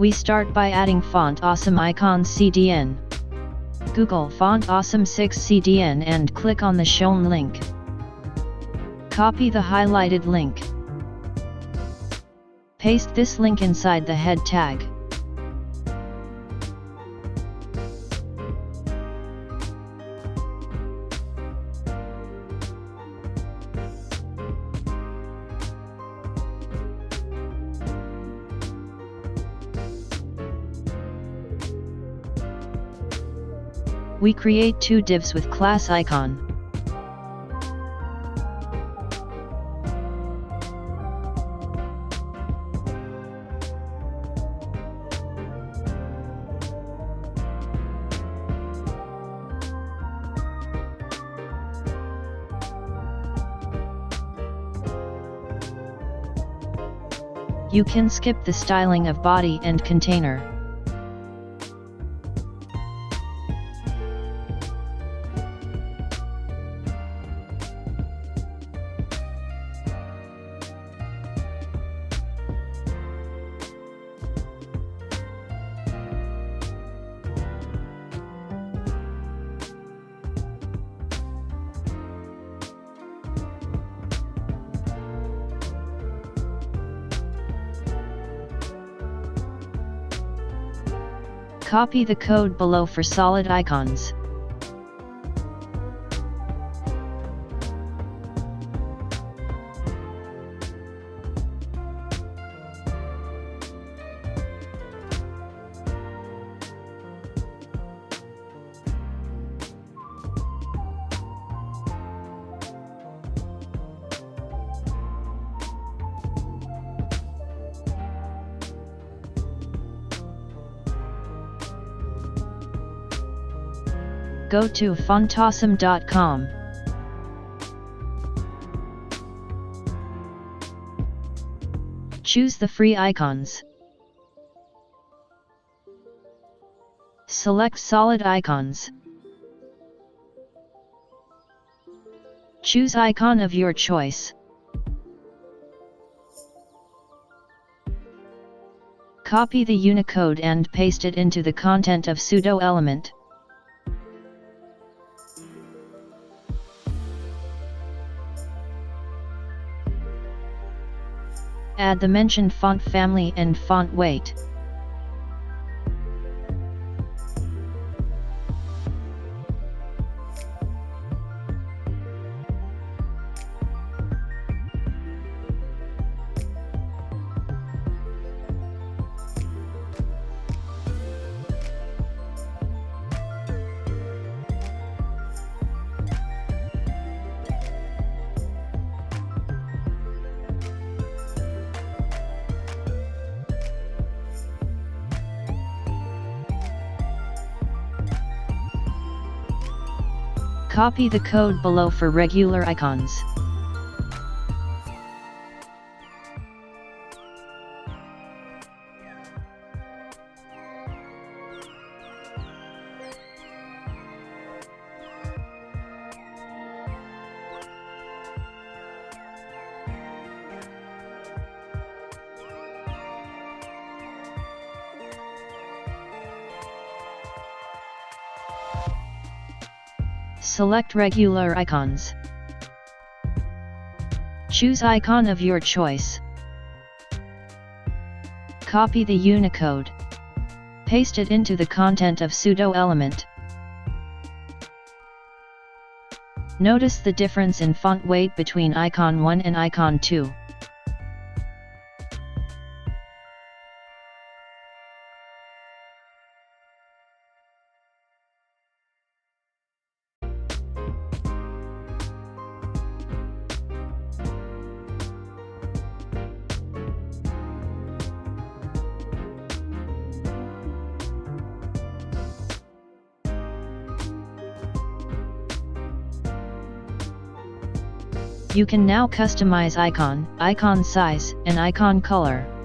We start by adding Font Awesome icon CDN. Google Font Awesome 6 CDN and click on the shown link. Copy the highlighted link. Paste this link inside the head tag. We create two divs with class icon. You can skip the styling of body and container. Copy the code below for solid icons. Go to fontawesome.com. Choose the free icons. Select solid icons. Choose icon of your choice. Copy the Unicode and paste it into the content of Pseudo element. Add the mentioned font family and font weight. Copy the code below for regular icons. Select regular icons. Choose icon of your choice. Copy the Unicode. Paste it into the content of Pseudo element. Notice the difference in font weight between icon 1 and icon 2. You can now customize icon size, and icon color.